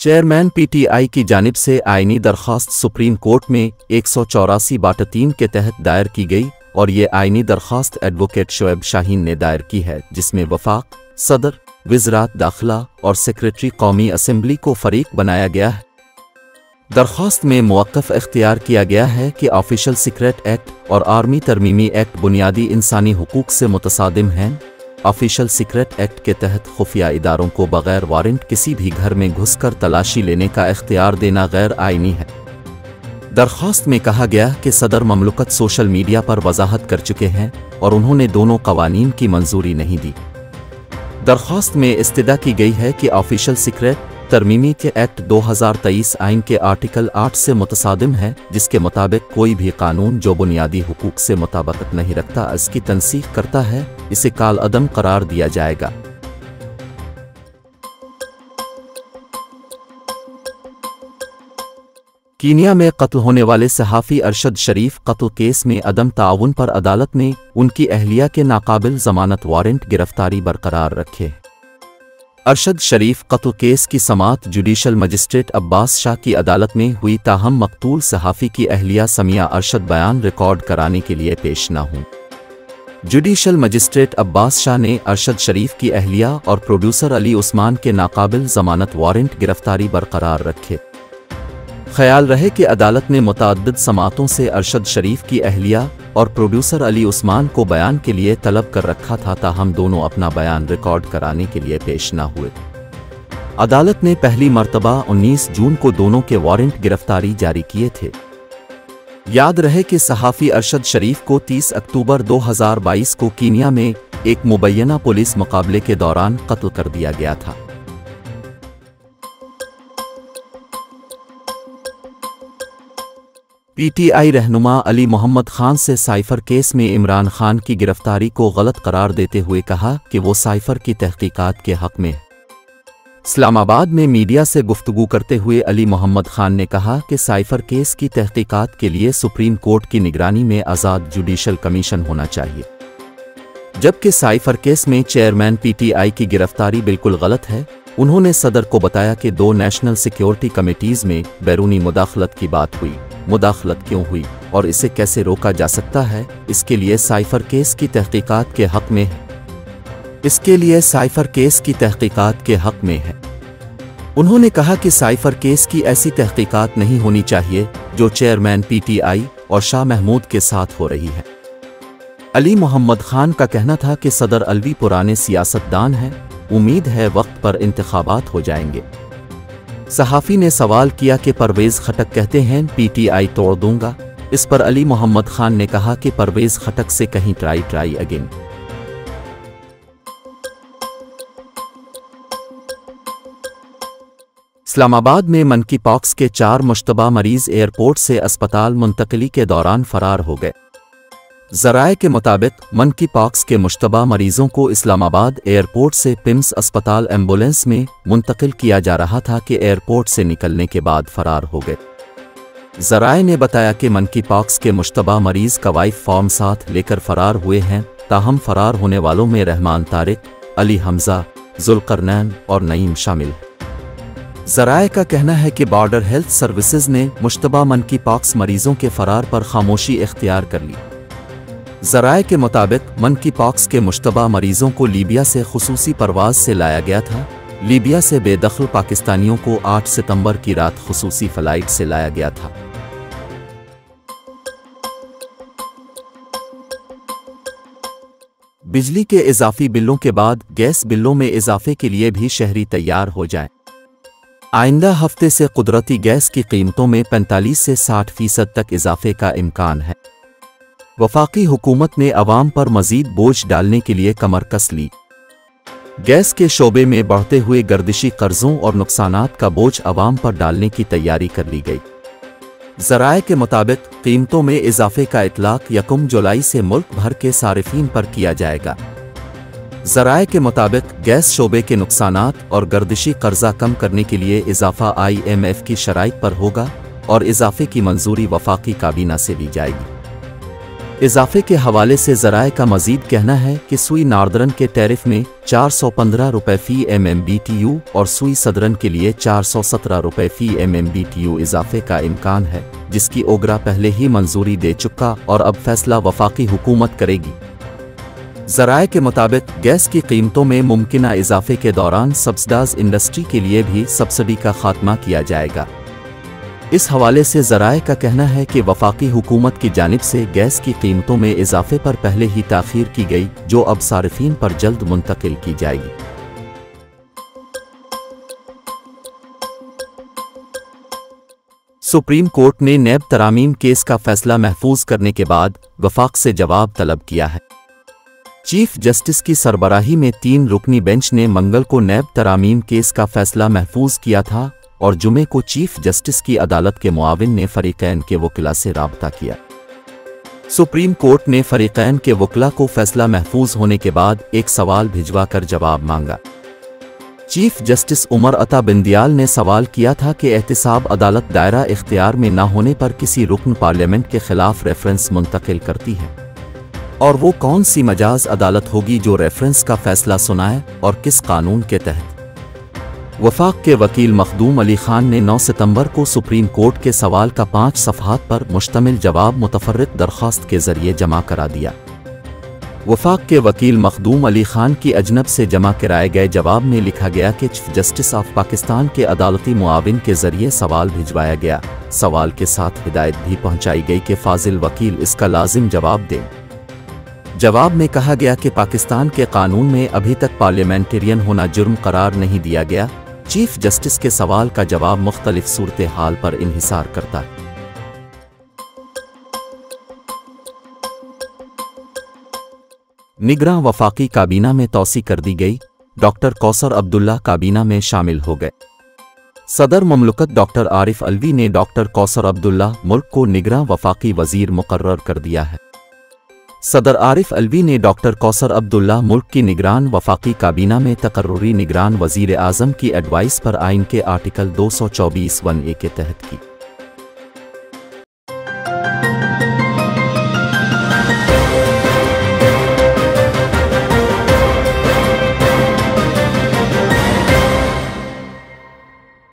Chairman PTI की जानिब से आईनी दरख्वास्त सुप्रीम कोर्ट में 184/3 के तहत दायर की गई और ये आईनी दरख्वास्त एडवोकेट शोएब शाहीन ने दायर की है, जिसमें वफाक, सदर, वज़रात दाखिला और सेक्रेटरी कौमी असम्बली को फरीक बनाया गया है। दरख्वास्त में मुवक्कफ़ इख्तियार किया गया है कि ऑफिशियल सीक्रेट एक्ट और आर्मी तरमीमी एक्ट बुनियादी इंसानी हुकूक से मुतसादिम हैं। ऑफिशियल सीक्रेट एक्ट के तहत खुफिया इदारों को बग़ैर वारंट किसी भी घर में घुसकर तलाशी लेने का इख्तियार देना गैर आईनी है। दरख्वास्त में कहा गया कि सदर ममलकत सोशल मीडिया पर वजाहत कर चुके हैं और उन्होंने दोनों कवानीन की मंजूरी नहीं दी। दरख्वास्त में इस्तदा की गई है कि ऑफिशियल सीक्रेट तरमीमी के एक्ट 2023 आइन के आर्टिकल 8 से मुतसादिम है, जिसके मुताबिक कोई भी कानून जो बुनियादी हुकूक से मुताबिकत नहीं रखता इसकी तनसीख करता है, इसे काल अदम करार दिया जाएगा। कीनिया में कत्ल होने वाले सहाफ़ी अरशद शरीफ कत्ल केस में अदम ताउन पर अदालत ने उनकी अहलिया के नाकाबिल ज़मानत वारंट गिरफ्तारी बरकरार रखे। अरशद शरीफ कत्ल केस की समाअत जुडिशल मजिस्ट्रेट अब्बास शाह की अदालत में हुई, ताहम मकतूल सहाफ़ी की अहलिया समिया अरशद बयान रिकॉर्ड कराने के लिए पेश न हुई। जुडिशल मजिस्ट्रेट अब्बास शाह ने अरशद शरीफ की अहलिया और प्रोड्यूसर अली उस्मान के नाकाबिल ज़मानत वारंट गिरफ्तारी बरकरार रखे। ख्याल रहे कि अदालत ने मुतअद्दिद समाअतों से अरशद शरीफ की अहलिया और प्रोड्यूसर अली उस्मान को बयान के लिए तलब कर रखा था, ताहम दोनों अपना बयान रिकॉर्ड कराने के लिए पेश न हुए। अदालत ने पहली मर्तबा 19 जून को दोनों के वारंट गिरफ्तारी जारी किए थे। याद रहे कि सहाफ़ी अरशद शरीफ को 30 अक्टूबर 2022 को कीनिया में एक मुबैना पुलिस मुकाबले के दौरान कत्ल कर दिया गया था। पीटीआई रहनुमा अली मोहम्मद खान से साइफर केस में इमरान खान की गिरफ्तारी को गलत करार देते हुए कहा कि वो साइफर की तहकीकात के हक में है। इस्लामाबाद में मीडिया से गुफ्तगू करते हुए अली मोहम्मद खान ने कहा कि साइफर केस की तहकीकात के लिए सुप्रीम कोर्ट की निगरानी में आज़ाद जुडिशल कमीशन होना चाहिए, जबकि साइफर केस में चेयरमैन पीटीआई की गिरफ्तारी बिल्कुल गलत है। उन्होंने सदर को बताया कि 2 नेशनल सिक्योरिटी कमेटीज़ में बैरूनी मुदाखलत की बात हुई, मुदाखलत क्यों हुई और इसे कैसे रोका जा सकता है, इसके लिए साइफर केस की तहकीकात के हक में है। उन्होंने कहा कि साइफर केस की ऐसी तहकीकात नहीं होनी चाहिए जो चेयरमैन पीटीआई और शाह महमूद के साथ हो रही है। अली मोहम्मद खान का कहना था कि सदर अलवी पुराने सियासतदान हैं, उम्मीद है वक्त पर इंतखाबात हो जाएंगे। सहाफ़ी ने सवाल किया कि परवेज़ खटक कहते हैं पीटीआई तोड़ दूंगा। इस पर अली मोहम्मद खान ने कहा कि परवेज़ खटक से कहीं ट्राई अगेन। इस्लामाबाद में मंकी पॉक्स के 4 मुश्तबा मरीज एयरपोर्ट से अस्पताल मुंतकिली के दौरान फरार हो गए। ज़राए के मुताबिक मंकी पॉक्स के मुश्तबा मरीजों को इस्लामाबाद एयरपोर्ट से पिम्स अस्पताल एम्बुलेंस में मुंतकिल किया जा रहा था कि एयरपोर्ट से निकलने के बाद फरार हो गए। ज़राए ने बताया कि मंकी पॉक्स के मुश्तबा मरीज कवाइफ फॉर्म साथ लेकर फरार हुए हैं, ताहम फरार होने वालों में रहमान तारिक, अली हमजा, जुल्करनैन और नईम शामिल हैं। ज़राए का कहना है कि बॉर्डर हेल्थ सर्विसेज ने मुश्तबा मंकी पॉक्स मरीजों के फरार पर खामोशी इख्तियार कर ली। ज़राए के मुताबिक मंकी पॉक्स के मुश्तबा मरीजों को लीबिया से खुसूसी परवाज से लाया गया था। लीबिया से बेदखल पाकिस्तानियों को 8 सितंबर की रात खुसूसी फ्लाइट से लाया गया था। बिजली के इजाफी बिलों के बाद गैस बिलों में इजाफे के लिए भी शहरी तैयार हो जाएं। आइंदा हफ्ते से कुदरती गैस की कीमतों में 45 से 60% तक इजाफे का इम्कान है। वफाकी हुकूमत ने अवाम पर मजीद बोझ डालने के लिए कमर कस ली। गैस के शोबे में बढ़ते हुए गर्दिशी कर्जों और नुकसानात का बोझ अवाम पर डालने की तैयारी कर ली गई। ज़राए के मुताबिक कीमतों में इजाफे का इतलाक 1 जुलाई से मुल्क भर के सारिफीन पर किया जाएगा। ज़राए के मुताबिक गैस शोबे के नुकसानात और गर्दिशी कर्जा कम करने के लिए इजाफा IMF की शराइत पर होगा और इजाफे की मंजूरी वफाकी काबीना से ली जाएगी। इजाफे के हवाले से ज़राए का मज़ीद कहना है कि सुई नॉर्दर्न के टैरिफ में 415 रुपये फ़ी MMBTU और सुई सदर्न के लिए 417 रुपये फ़ी MMBTU इजाफे का इम्कान है, जिसकी ओगरा पहले ही मंजूरी दे चुका और अब फैसला वफाकी हुकूमत करेगी। ज़राए के मुताबिक गैस की कीमतों में मुमकिना इजाफे के दौरान सब्सिडाइज इंडस्ट्री के लिए भी सब्सिडी का खात्मा किया जाएगा। इस हवाले से ज़राए का कहना है कि वफाकी हुकूमत की जानिब से गैस की कीमतों में इजाफे पर पहले ही ताख़ीर की गई, जो अब सारिफीन पर जल्द मुंतकिल की जाएगी। सुप्रीम कोर्ट ने नैब तरामीम केस का फैसला महफूज करने के बाद वफाक से जवाब तलब किया है। चीफ जस्टिस की सरबराही में 3 रुकनी बेंच ने मंगल को नैब तरामीम केस का फैसला महफूज किया था और जुमे को चीफ जस्टिस की अदालत के मुआविन ने फरीकैन के वकीला से राब्ता किया। सुप्रीम कोर्ट ने फरीकैन के वकीला को फैसला महफूज होने के बाद एक सवाल भिजवा कर जवाब मांगा। चीफ जस्टिस उमर अता बिंदियाल ने सवाल किया था कि एहतिसाब अदालत दायरा इख्तियार में न होने पर किसी रुकन पार्लियामेंट के खिलाफ रेफरेंस मुंतकिल करती है, और वो कौन सी मजाज अदालत होगी जो रेफरेंस का फैसला सुनाए और किस कानून के तहत। वफाक के वकील मखदूम अली खान ने 9 सितंबर को सुप्रीम कोर्ट के सवाल का 5 सफ़हात पर मुश्तमिल जवाब मुतफर्रिक दरख्वास्त के ज़रिए जमा करा दिया। वफाक के वकील मखदूम अली खान की अजनब से जमा कराए गए जवाब में लिखा गया कि चीफ जस्टिस ऑफ पाकिस्तान के अदालती मुआविन के ज़रिए सवाल भिजवाया गया। सवाल के साथ हिदायत भी पहुँचाई गई कि फाजिल वकील इसका लाजिम जवाब दें। जवाब में कहा गया कि पाकिस्तान के कानून में अभी तक पार्लियामेंटेरियन होना जुर्म करार नहीं दिया गया। चीफ जस्टिस के सवाल का जवाब मुख्तलिफ सूरत हाल पर इन्हिसार करता है। निगरां वफाकी काबीना में तौसी कर दी गई। डॉक्टर कौसर अब्दुल्ला काबीना में शामिल हो गए। सदर ममलकत डॉक्टर आरिफ अलवी ने डॉक्टर कौसर अब्दुल्ला मुल्क को निगरां वफाकी वजीर मुकर्रर कर दिया है। सदर आरिफ अलवी ने डॉक्टर कौसर अब्दुल्ला मुल्क की निगरान वफाकी काबीना में तकर्रुरी निगरान वजीर आज़म की एडवाइस पर आइन के आर्टिकल 224(1)(a) के तहत की।